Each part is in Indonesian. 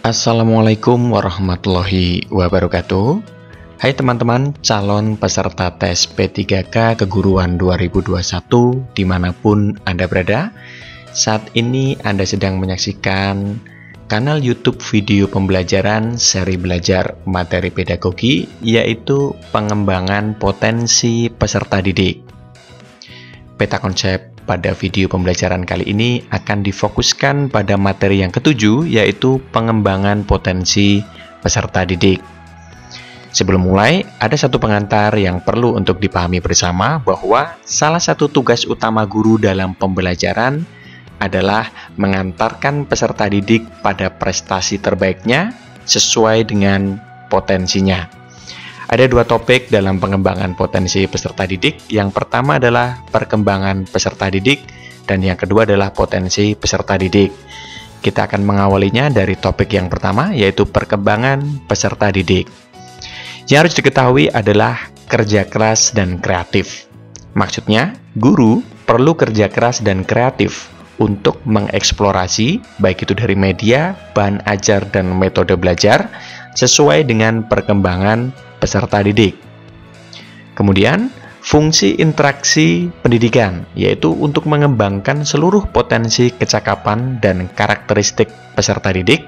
Assalamualaikum warahmatullahi wabarakatuh. Hai teman-teman calon peserta tes P3K Keguruan 2021 dimanapun Anda berada. Saat ini Anda sedang menyaksikan kanal YouTube video pembelajaran seri belajar materi pedagogi, yaitu pengembangan potensi peserta didik. Peta konsep pada video pembelajaran kali ini akan difokuskan pada materi yang ketujuh, yaitu pengembangan potensi peserta didik. Sebelum mulai, ada satu pengantar yang perlu untuk dipahami bersama, bahwa salah satu tugas utama guru dalam pembelajaran adalah mengantarkan peserta didik pada prestasi terbaiknya sesuai dengan potensinya. Ada dua topik dalam pengembangan potensi peserta didik. Yang pertama adalah perkembangan peserta didik, dan yang kedua adalah potensi peserta didik. Kita akan mengawalinya dari topik yang pertama, yaitu perkembangan peserta didik. Yang harus diketahui adalah kerja keras dan kreatif. Maksudnya, guru perlu kerja keras dan kreatif untuk mengeksplorasi, baik itu dari media, bahan ajar, dan metode belajar, sesuai dengan perkembangan peserta didik. Kemudian, fungsi interaksi pendidikan, yaitu untuk mengembangkan seluruh potensi kecakapan dan karakteristik peserta didik,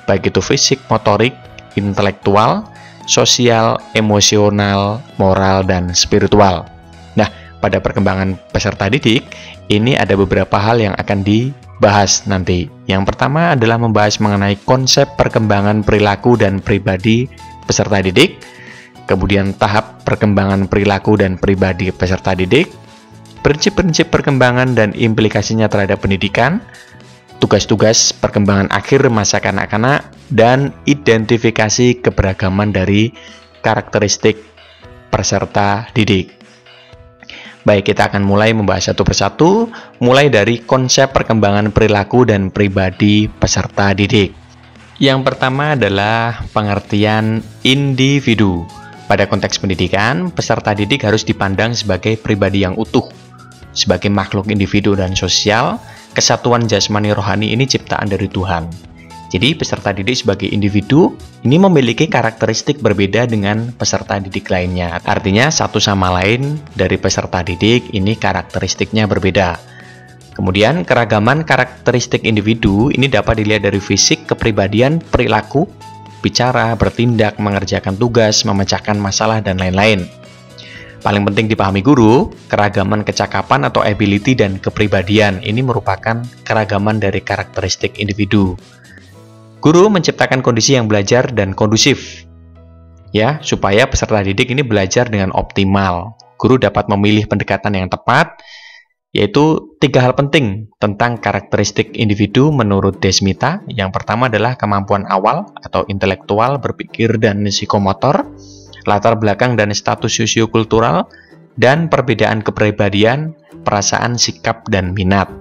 baik itu fisik, motorik, intelektual, sosial, emosional, moral, dan spiritual. Nah, pada perkembangan peserta didik, ini ada beberapa hal yang akan dibahas nanti. Yang pertama adalah membahas mengenai konsep perkembangan perilaku dan pribadi peserta didik, kemudian tahap perkembangan perilaku dan pribadi peserta didik, prinsip-prinsip perkembangan dan implikasinya terhadap pendidikan, tugas-tugas perkembangan akhir masa kanak-kanak, dan identifikasi keberagaman dari karakteristik peserta didik. Baik, kita akan mulai membahas satu persatu, mulai dari konsep perkembangan perilaku dan pribadi peserta didik. Yang pertama adalah pengertian individu. Pada konteks pendidikan, peserta didik harus dipandang sebagai pribadi yang utuh. Sebagai makhluk individu dan sosial, kesatuan jasmani rohani ini ciptaan dari Tuhan. Jadi, peserta didik sebagai individu ini memiliki karakteristik berbeda dengan peserta didik lainnya. Artinya, satu sama lain dari peserta didik ini karakteristiknya berbeda. Kemudian, keragaman karakteristik individu ini dapat dilihat dari fisik, kepribadian, perilaku, bicara, bertindak, mengerjakan tugas, memecahkan masalah, dan lain-lain. Paling penting dipahami guru, keragaman kecakapan atau ability dan kepribadian ini merupakan keragaman dari karakteristik individu. Guru menciptakan kondisi yang belajar dan kondusif, ya, supaya peserta didik ini belajar dengan optimal. Guru dapat memilih pendekatan yang tepat, yaitu 3 hal penting tentang karakteristik individu menurut Desmita. Yang pertama adalah kemampuan awal atau intelektual, berpikir, dan psikomotor, latar belakang dan status sosiokultural, dan perbedaan kepribadian, perasaan, sikap, dan minat.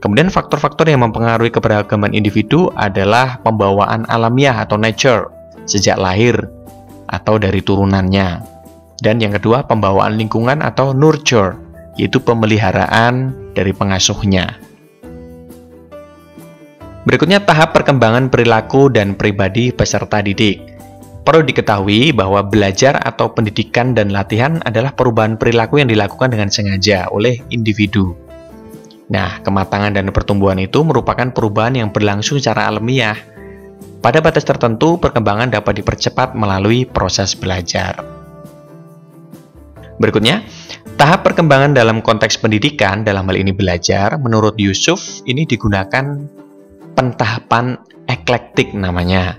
Kemudian faktor-faktor yang mempengaruhi keberagaman individu adalah pembawaan alamiah atau nature, sejak lahir atau dari turunannya. Dan yang kedua, pembawaan lingkungan atau nurture, yaitu pemeliharaan dari pengasuhnya. Berikutnya, tahap perkembangan perilaku dan pribadi peserta didik. Perlu diketahui bahwa belajar atau pendidikan dan latihan adalah perubahan perilaku yang dilakukan dengan sengaja oleh individu. Nah, kematangan dan pertumbuhan itu merupakan perubahan yang berlangsung secara alamiah. Pada batas tertentu, perkembangan dapat dipercepat melalui proses belajar. Berikutnya, tahap perkembangan dalam konteks pendidikan, dalam hal ini belajar, menurut Yusuf, ini digunakan pentahapan eklektik namanya.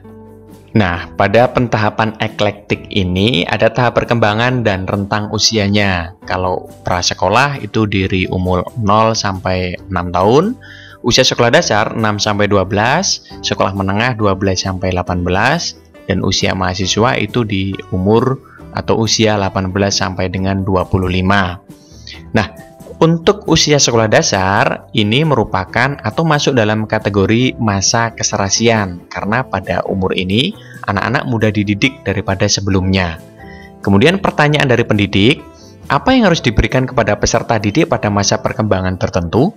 Nah, pada pentahapan eklektik ini ada tahap perkembangan dan rentang usianya. Kalau prasekolah itu dari umur 0 sampai 6 tahun, usia sekolah dasar 6 sampai 12, sekolah menengah 12 sampai 18, dan usia mahasiswa itu di umur atau usia 18 sampai dengan 25. Nah, untuk usia sekolah dasar, ini merupakan atau masuk dalam kategori masa keserasian, karena pada umur ini, anak-anak mudah dididik daripada sebelumnya. Kemudian pertanyaan dari pendidik, apa yang harus diberikan kepada peserta didik pada masa perkembangan tertentu?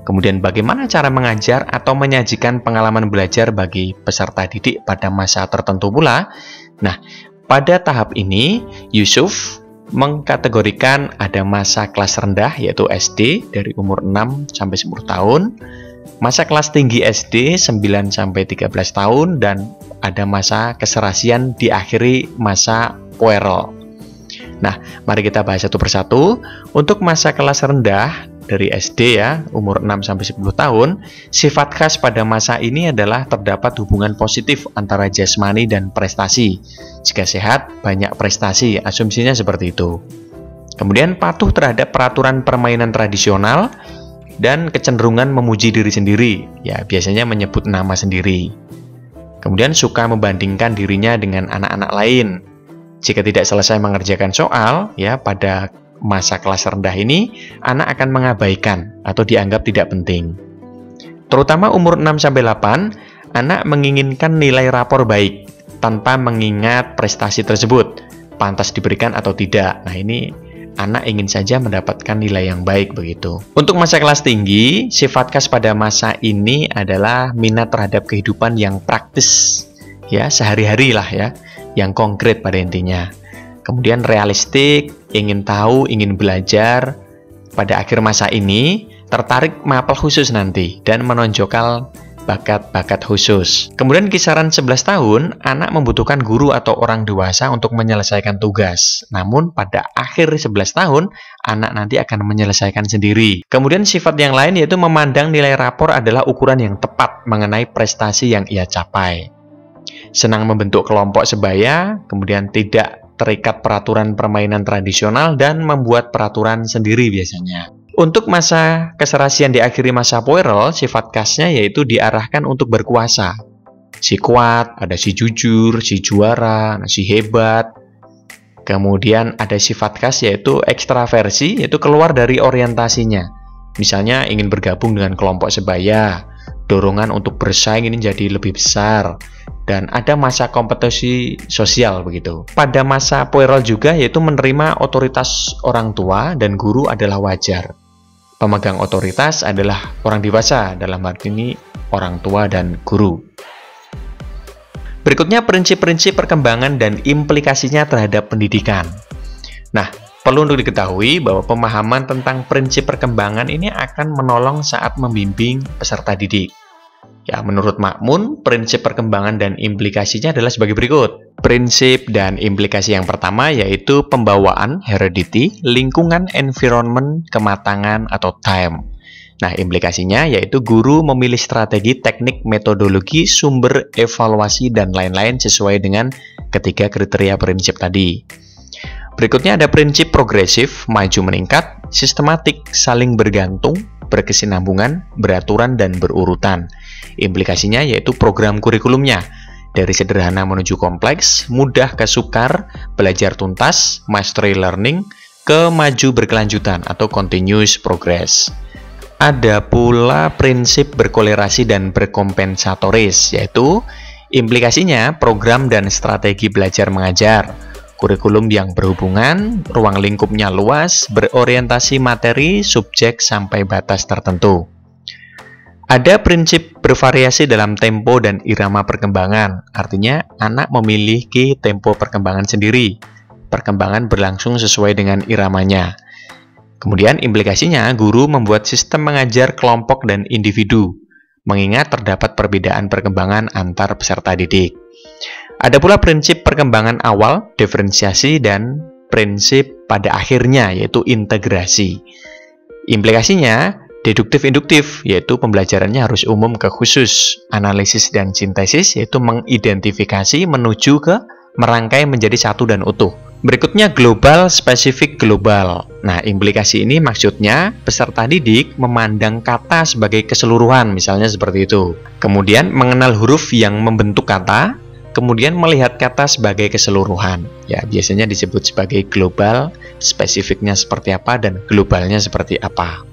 Kemudian bagaimana cara mengajar atau menyajikan pengalaman belajar bagi peserta didik pada masa tertentu pula. Nah, pada tahap ini Yusuf mengkategorikan ada masa kelas rendah yaitu SD dari umur 6 sampai 10 tahun, masa kelas tinggi SD 9 sampai 13 tahun, dan ada masa keserasian diakhiri masa pueril. Nah, mari kita bahas satu persatu. Untuk masa kelas rendah dari SD ya, umur 6 sampai 10 tahun, sifat khas pada masa ini adalah terdapat hubungan positif antara jasmani dan prestasi. Jika sehat, banyak prestasi, asumsinya seperti itu. Kemudian patuh terhadap peraturan permainan tradisional dan kecenderungan memuji diri sendiri, ya biasanya menyebut nama sendiri. Kemudian suka membandingkan dirinya dengan anak-anak lain. Jika tidak selesai mengerjakan soal, ya pada masa kelas rendah ini, anak akan mengabaikan atau dianggap tidak penting. Terutama umur 6-8, anak menginginkan nilai rapor baik tanpa mengingat prestasi tersebut pantas diberikan atau tidak. Nah, ini anak ingin saja mendapatkan nilai yang baik begitu. Untuk masa kelas tinggi, sifat khas pada masa ini adalah minat terhadap kehidupan yang praktis, ya sehari-hari lah ya, yang konkret pada intinya. Kemudian realistik, ingin tahu, ingin belajar. Pada akhir masa ini, tertarik mapel khusus nanti dan menonjolkan bakat-bakat khusus. Kemudian kisaran 11 tahun, anak membutuhkan guru atau orang dewasa untuk menyelesaikan tugas. Namun pada akhir 11 tahun, anak nanti akan menyelesaikan sendiri. Kemudian sifat yang lain yaitu memandang nilai rapor adalah ukuran yang tepat mengenai prestasi yang ia capai. Senang membentuk kelompok sebaya, kemudian tidak terikat peraturan permainan tradisional dan membuat peraturan sendiri biasanya. Untuk masa keserasian diakhiri masa pueril, sifat khasnya yaitu diarahkan untuk berkuasa. Si kuat, ada si jujur, si juara, si hebat. Kemudian ada sifat khas yaitu ekstraversi, yaitu keluar dari orientasinya. Misalnya ingin bergabung dengan kelompok sebaya, dorongan untuk bersaing ini jadi lebih besar, dan ada masa kompetisi sosial begitu. Pada masa pueril juga yaitu menerima otoritas orang tua dan guru adalah wajar. Pemegang otoritas adalah orang dewasa, dalam arti ini orang tua dan guru. Berikutnya prinsip-prinsip perkembangan dan implikasinya terhadap pendidikan. Nah, perlu untuk diketahui bahwa pemahaman tentang prinsip perkembangan ini akan menolong saat membimbing peserta didik. Ya, menurut Makmun, prinsip perkembangan dan implikasinya adalah sebagai berikut. Prinsip dan implikasi yang pertama yaitu pembawaan, heredity, lingkungan, environment, kematangan, atau time. Nah, implikasinya yaitu guru memilih strategi, teknik, metodologi, sumber, evaluasi, dan lain-lain sesuai dengan ketiga kriteria prinsip tadi. Berikutnya ada prinsip progresif, maju meningkat, sistematik, saling bergantung, berkesinambungan, beraturan, dan berurutan. Implikasinya yaitu program kurikulumnya, dari sederhana menuju kompleks, mudah ke sukar, belajar tuntas, mastery learning, ke maju berkelanjutan atau continuous progress. Ada pula prinsip berkolerasi dan berkompensatoris, yaitu implikasinya program dan strategi belajar mengajar, kurikulum yang berhubungan, ruang lingkupnya luas, berorientasi materi, subjek, sampai batas tertentu. Ada prinsip bervariasi dalam tempo dan irama perkembangan, artinya anak memiliki tempo perkembangan sendiri. Perkembangan berlangsung sesuai dengan iramanya. Kemudian implikasinya, guru membuat sistem mengajar kelompok dan individu, mengingat terdapat perbedaan perkembangan antar peserta didik. Ada pula prinsip perkembangan awal, diferensiasi, dan prinsip pada akhirnya, yaitu integrasi. Implikasinya, deduktif-induktif, yaitu pembelajarannya harus umum ke khusus. Analisis dan sintesis, yaitu mengidentifikasi menuju ke merangkai menjadi satu dan utuh. Berikutnya global, spesifik, global. Nah, implikasi ini maksudnya peserta didik memandang kata sebagai keseluruhan, misalnya seperti itu. Kemudian mengenal huruf yang membentuk kata, kemudian melihat kata sebagai keseluruhan. Ya, biasanya disebut sebagai global, spesifiknya seperti apa, dan globalnya seperti apa.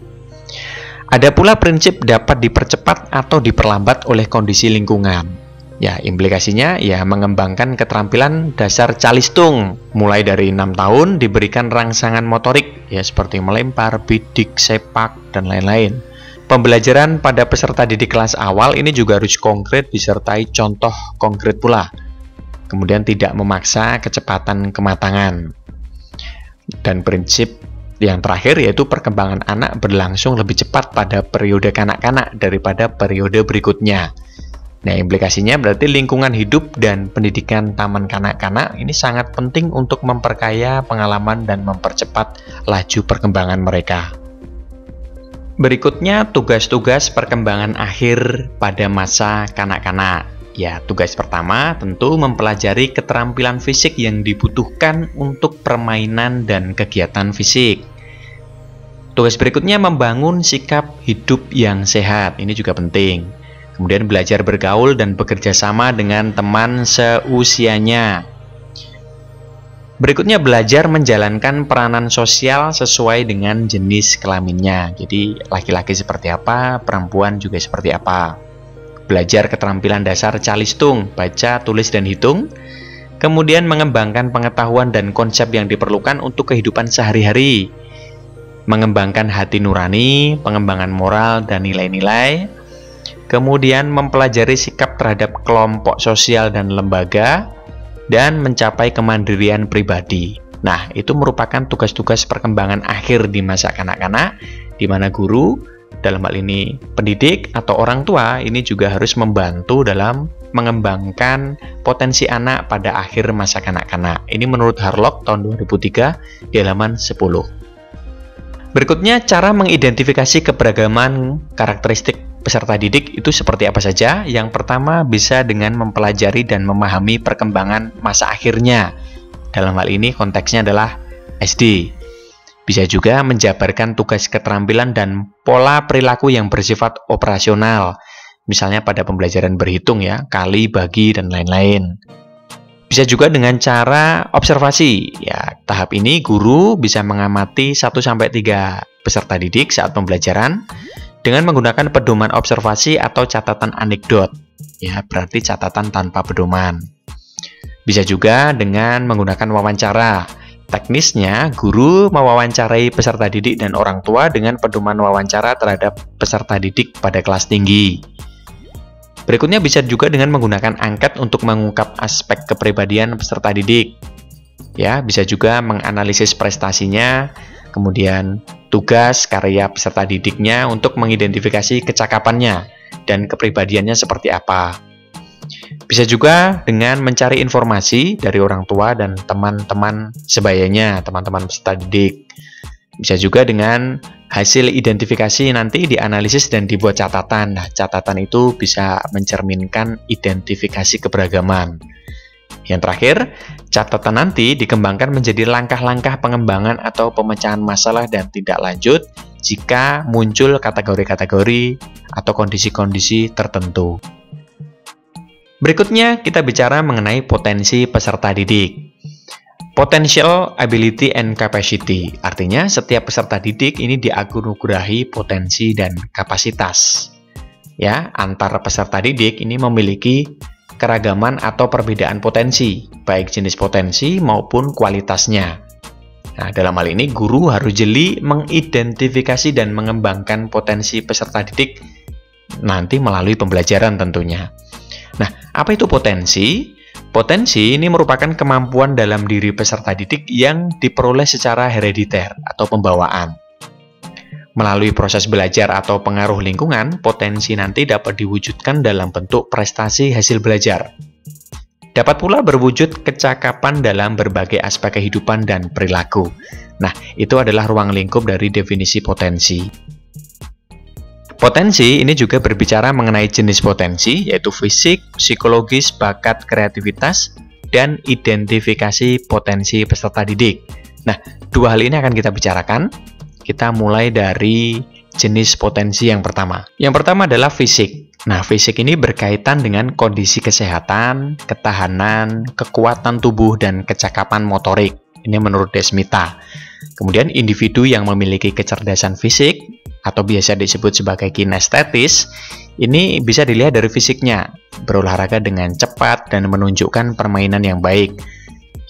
Ada pula prinsip dapat dipercepat atau diperlambat oleh kondisi lingkungan. Ya, implikasinya ya mengembangkan keterampilan dasar calistung. Mulai dari 6 tahun diberikan rangsangan motorik, ya seperti melempar, bidik, sepak, dan lain-lain. Pembelajaran pada peserta didik kelas awal ini juga harus konkret disertai contoh konkret pula. Kemudian tidak memaksa kecepatan kematangan. Dan prinsip yang terakhir yaitu perkembangan anak berlangsung lebih cepat pada periode kanak-kanak daripada periode berikutnya. Nah, implikasinya berarti lingkungan hidup dan pendidikan taman kanak-kanak ini sangat penting untuk memperkaya pengalaman dan mempercepat laju perkembangan mereka. Berikutnya, tugas-tugas perkembangan akhir pada masa kanak-kanak. Ya, tugas pertama tentu mempelajari keterampilan fisik yang dibutuhkan untuk permainan dan kegiatan fisik. Tugas berikutnya membangun sikap hidup yang sehat. Ini juga penting. Kemudian belajar bergaul dan bekerja sama dengan teman seusianya. Berikutnya belajar menjalankan peranan sosial sesuai dengan jenis kelaminnya. Jadi laki-laki seperti apa, perempuan juga seperti apa. Belajar keterampilan dasar calistung, baca, tulis, dan hitung. Kemudian mengembangkan pengetahuan dan konsep yang diperlukan untuk kehidupan sehari-hari. Mengembangkan hati nurani, pengembangan moral dan nilai-nilai. Kemudian mempelajari sikap terhadap kelompok sosial dan lembaga, dan mencapai kemandirian pribadi. Nah, itu merupakan tugas-tugas perkembangan akhir di masa kanak-kanak, di mana guru, dalam hal ini pendidik atau orang tua, ini juga harus membantu dalam mengembangkan potensi anak pada akhir masa kanak-kanak. Ini menurut Harlock tahun 2003 di halaman 10. Berikutnya, cara mengidentifikasi keberagaman karakteristik peserta didik itu seperti apa saja? Yang pertama bisa dengan mempelajari dan memahami perkembangan masa akhirnya. Dalam hal ini konteksnya adalah SD. Bisa juga menjabarkan tugas keterampilan dan pola perilaku yang bersifat operasional. Misalnya pada pembelajaran berhitung ya, kali, bagi, dan lain-lain. Bisa juga dengan cara observasi. Ya, tahap ini guru bisa mengamati 1-3 peserta didik saat pembelajaran dengan menggunakan pedoman observasi atau catatan anekdot. Ya, berarti catatan tanpa pedoman. Bisa juga dengan menggunakan wawancara. Teknisnya, guru mewawancarai peserta didik dan orang tua dengan pedoman wawancara terhadap peserta didik pada kelas tinggi. Berikutnya bisa juga dengan menggunakan angket untuk mengungkap aspek kepribadian peserta didik. Ya, bisa juga menganalisis prestasinya, kemudian tugas karya peserta didiknya untuk mengidentifikasi kecakapannya dan kepribadiannya seperti apa. Bisa juga dengan mencari informasi dari orang tua dan teman-teman sebayanya, teman-teman peserta didik. Bisa juga dengan hasil identifikasi nanti dianalisis dan dibuat catatan. Nah, catatan itu bisa mencerminkan identifikasi keberagaman. Yang terakhir, catatan nanti dikembangkan menjadi langkah-langkah pengembangan atau pemecahan masalah dan tindak lanjut jika muncul kategori-kategori atau kondisi-kondisi tertentu. Berikutnya, kita bicara mengenai potensi peserta didik. Potential, ability, and capacity. Artinya, setiap peserta didik ini dianugerahi potensi dan kapasitas. Ya, antar peserta didik ini memiliki keragaman atau perbedaan potensi, baik jenis potensi maupun kualitasnya. Nah, dalam hal ini guru harus jeli mengidentifikasi dan mengembangkan potensi peserta didik nanti melalui pembelajaran tentunya. Nah, apa itu potensi? Potensi ini merupakan kemampuan dalam diri peserta didik yang diperoleh secara herediter atau pembawaan. Melalui proses belajar atau pengaruh lingkungan, potensi nanti dapat diwujudkan dalam bentuk prestasi hasil belajar. Dapat pula berwujud kecakapan dalam berbagai aspek kehidupan dan perilaku. Nah, itu adalah ruang lingkup dari definisi potensi. Potensi ini juga berbicara mengenai jenis potensi, yaitu fisik, psikologis, bakat, kreativitas, dan identifikasi potensi peserta didik. Nah, dua hal ini akan kita bicarakan. Kita mulai dari jenis potensi yang pertama. Yang pertama adalah fisik. Nah, fisik ini berkaitan dengan kondisi kesehatan, ketahanan, kekuatan tubuh, dan kecakapan motorik. Ini menurut Desmita. Kemudian individu yang memiliki kecerdasan fisik, atau biasa disebut sebagai kinestetis, ini bisa dilihat dari fisiknya, berolahraga dengan cepat dan menunjukkan permainan yang baik.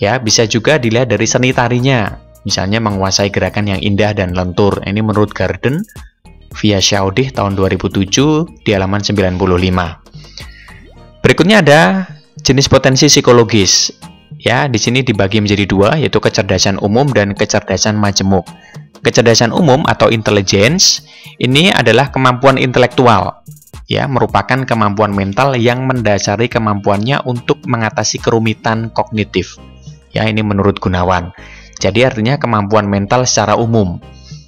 Ya, bisa juga dilihat dari seni tarinya, misalnya menguasai gerakan yang indah dan lentur. Ini menurut Garden, via Xiaodih tahun 2007 di halaman 95. Berikutnya ada jenis potensi psikologis. Ya, di sini dibagi menjadi dua, yaitu kecerdasan umum dan kecerdasan majemuk. Kecerdasan umum atau intelligence ini adalah kemampuan intelektual, ya, merupakan kemampuan mental yang mendasari kemampuannya untuk mengatasi kerumitan kognitif. Ya, ini menurut Gunawan. Jadi artinya kemampuan mental secara umum.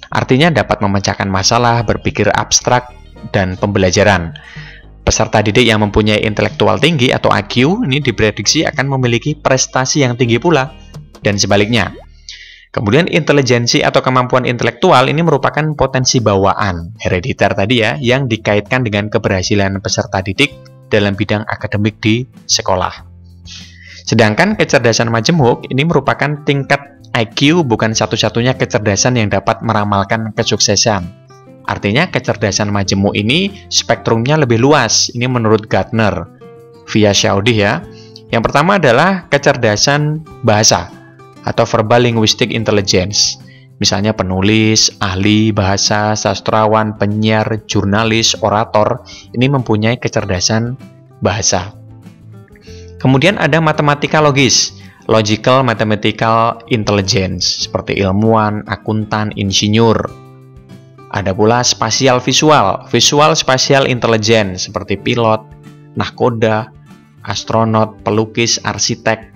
Artinya dapat memecahkan masalah, berpikir abstrak, dan pembelajaran. Peserta didik yang mempunyai intelektual tinggi atau IQ ini diprediksi akan memiliki prestasi yang tinggi pula, dan sebaliknya. Kemudian intelijensi atau kemampuan intelektual ini merupakan potensi bawaan, herediter tadi ya, yang dikaitkan dengan keberhasilan peserta didik dalam bidang akademik di sekolah. Sedangkan kecerdasan majemuk ini merupakan tingkat IQ bukan satu-satunya kecerdasan yang dapat meramalkan kesuksesan. Artinya kecerdasan majemuk ini spektrumnya lebih luas. Ini menurut Gardner via Xiaodih ya. Yang pertama adalah kecerdasan bahasa atau verbal linguistic intelligence. Misalnya penulis, ahli bahasa, sastrawan, penyiar, jurnalis, orator ini mempunyai kecerdasan bahasa. Kemudian ada matematika logis, logical mathematical intelligence seperti ilmuwan, akuntan, insinyur. Ada pula spasial visual, visual spatial intelligence seperti pilot, nahkoda, astronot, pelukis, arsitek.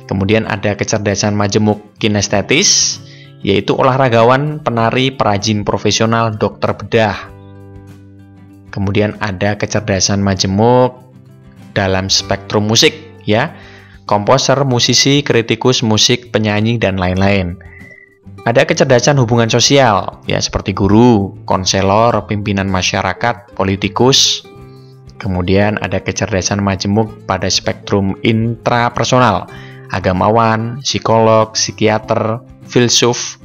Kemudian ada kecerdasan majemuk kinestetis, yaitu olahragawan, penari, perajin profesional, dokter bedah. Kemudian ada kecerdasan majemuk dalam spektrum musik, ya, komposer, musisi, kritikus musik, penyanyi, dan lain-lain. Ada kecerdasan hubungan sosial, ya, seperti guru, konselor, pimpinan masyarakat, politikus. Kemudian ada kecerdasan majemuk pada spektrum intrapersonal, agamawan, psikolog, psikiater, filsuf,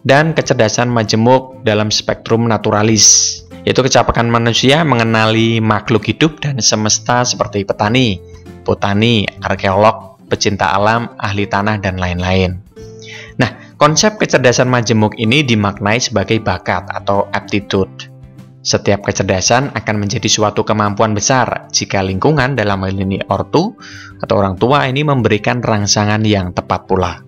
dan kecerdasan majemuk dalam spektrum naturalis, yaitu kecapakan manusia mengenali makhluk hidup dan semesta seperti petani, botani, arkeolog, pecinta alam, ahli tanah, dan lain-lain. Nah, konsep kecerdasan majemuk ini dimaknai sebagai bakat atau aptitude. Setiap kecerdasan akan menjadi suatu kemampuan besar jika lingkungan, dalam hal ini ortu atau orang tua, ini memberikan rangsangan yang tepat pula.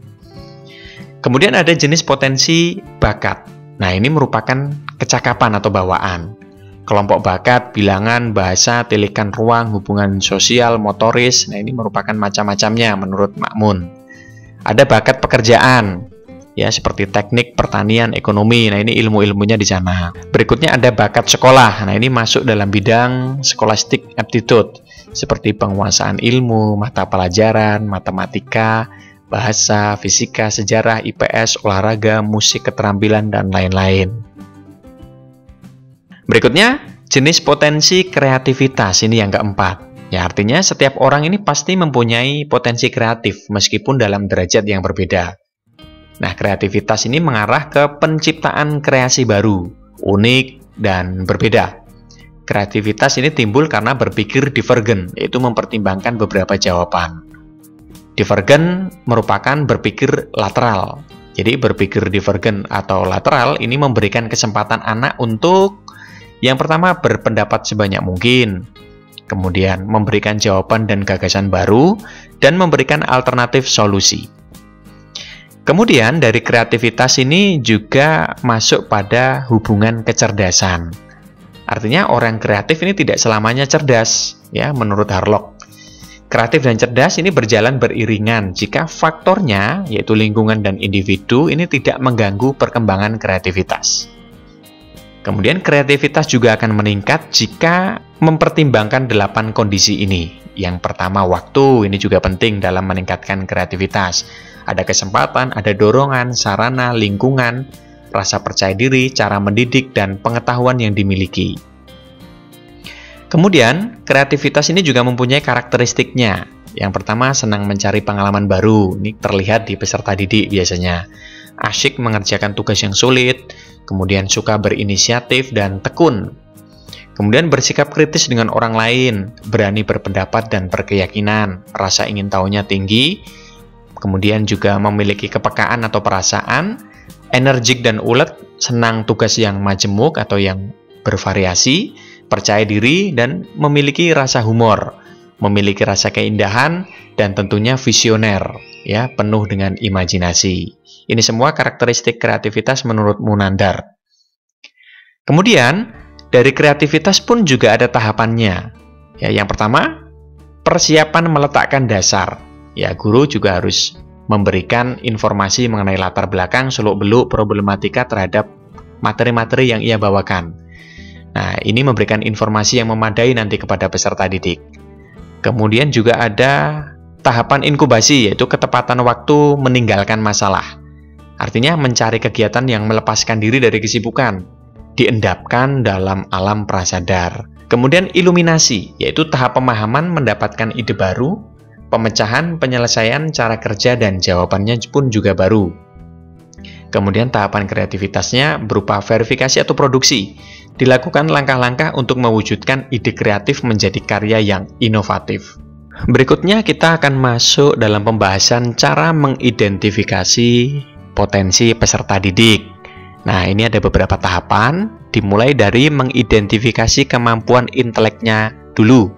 Kemudian ada jenis potensi bakat. Nah, ini merupakan kecakapan atau bawaan. Kelompok bakat, bilangan, bahasa, tilikan ruang, hubungan sosial, motoris. Nah, ini merupakan macam-macamnya menurut Makmun. Ada bakat pekerjaan, ya, seperti teknik, pertanian, ekonomi. Nah, ini ilmu-ilmunya di sana. Berikutnya ada bakat sekolah. Nah, ini masuk dalam bidang scholastic aptitude, seperti penguasaan ilmu, mata pelajaran, matematika, bahasa, fisika, sejarah, IPS, olahraga, musik, keterampilan, dan lain-lain. Berikutnya, jenis potensi kreativitas. Ini yang keempat. Ya, artinya setiap orang ini pasti mempunyai potensi kreatif, meskipun dalam derajat yang berbeda. Nah, kreativitas ini mengarah ke penciptaan kreasi baru, unik, dan berbeda. Kreativitas ini timbul karena berpikir divergen, yaitu mempertimbangkan beberapa jawaban. Divergen merupakan berpikir lateral. Jadi, berpikir divergen atau lateral ini memberikan kesempatan anak untuk yang pertama berpendapat sebanyak mungkin, kemudian memberikan jawaban dan gagasan baru, dan memberikan alternatif solusi. Kemudian dari kreativitas ini juga masuk pada hubungan kecerdasan. Artinya orang kreatif ini tidak selamanya cerdas, ya, menurut Harlock. Kreatif dan cerdas ini berjalan beriringan jika faktornya, yaitu lingkungan dan individu, ini tidak mengganggu perkembangan kreativitas. Kemudian kreativitas juga akan meningkat jika mempertimbangkan 8 kondisi ini. Yang pertama, waktu. Ini juga penting dalam meningkatkan kreativitas. Ada kesempatan, ada dorongan, sarana, lingkungan, rasa percaya diri, cara mendidik, dan pengetahuan yang dimiliki. Kemudian, kreativitas ini juga mempunyai karakteristiknya. Yang pertama, senang mencari pengalaman baru. Ini terlihat di peserta didik biasanya. Asyik mengerjakan tugas yang sulit, kemudian suka berinisiatif dan tekun. Kemudian bersikap kritis dengan orang lain, berani berpendapat dan berkeyakinan, rasa ingin tahunya tinggi, kemudian juga memiliki kepekaan atau perasaan, energik dan ulet, senang tugas yang majemuk atau yang bervariasi, percaya diri, dan memiliki rasa humor, memiliki rasa keindahan, dan tentunya visioner, ya, penuh dengan imajinasi. Ini semua karakteristik kreativitas menurut Munandar. Kemudian, dari kreativitas pun juga ada tahapannya. Ya, yang pertama, persiapan meletakkan dasar. Ya, guru juga harus memberikan informasi mengenai latar belakang, seluk-beluk problematika terhadap materi-materi yang ia bawakan. Nah, ini memberikan informasi yang memadai nanti kepada peserta didik. Kemudian juga ada tahapan inkubasi, yaitu ketepatan waktu meninggalkan masalah. Artinya mencari kegiatan yang melepaskan diri dari kesibukan, diendapkan dalam alam prasadar. Kemudian iluminasi, yaitu tahap pemahaman mendapatkan ide baru, pemecahan, penyelesaian, cara kerja, dan jawabannya pun juga baru. Kemudian tahapan kreativitasnya berupa verifikasi atau produksi. Dilakukan langkah-langkah untuk mewujudkan ide kreatif menjadi karya yang inovatif. Berikutnya kita akan masuk dalam pembahasan cara mengidentifikasi potensi peserta didik. Nah, ini ada beberapa tahapan, dimulai dari mengidentifikasi kemampuan inteleknya dulu,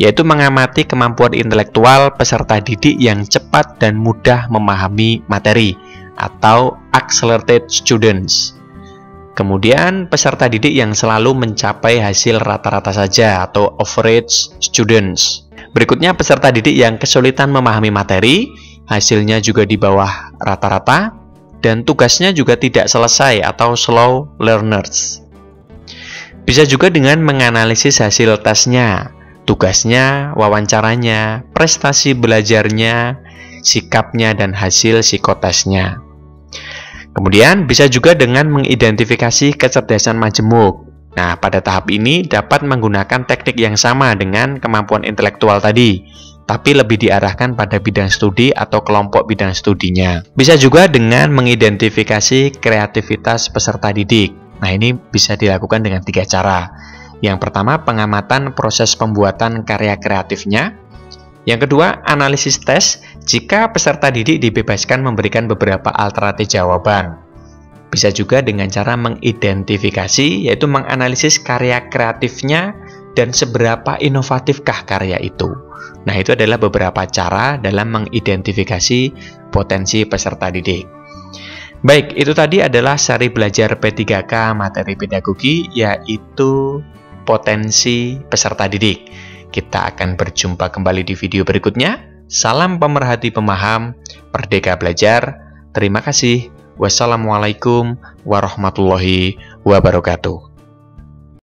yaitu mengamati kemampuan intelektual peserta didik yang cepat dan mudah memahami materi, atau accelerated students. Kemudian, peserta didik yang selalu mencapai hasil rata-rata saja, atau average students. Berikutnya, peserta didik yang kesulitan memahami materi, hasilnya juga di bawah rata-rata, dan tugasnya juga tidak selesai atau slow learners. Bisa juga dengan menganalisis hasil tesnya, tugasnya, wawancaranya, prestasi belajarnya, sikapnya, dan hasil psikotesnya. Kemudian bisa juga dengan mengidentifikasi kecerdasan majemuk. Nah, pada tahap ini dapat menggunakan teknik yang sama dengan kemampuan intelektual tadi, tapi lebih diarahkan pada bidang studi atau kelompok bidang studinya. Bisa juga dengan mengidentifikasi kreativitas peserta didik. Nah, ini bisa dilakukan dengan 3 cara. Yang pertama, pengamatan proses pembuatan karya kreatifnya. Yang kedua, analisis tes jika peserta didik dibebaskan memberikan beberapa alternatif jawaban. Bisa juga dengan cara mengidentifikasi, yaitu menganalisis karya kreatifnya dan seberapa inovatifkah karya itu. Nah, itu adalah beberapa cara dalam mengidentifikasi potensi peserta didik. Baik, itu tadi adalah seri belajar P3K materi pedagogi, yaitu potensi peserta didik. Kita akan berjumpa kembali di video berikutnya. Salam pemerhati pemaham, merdeka belajar. Terima kasih. Wassalamualaikum warahmatullahi wabarakatuh.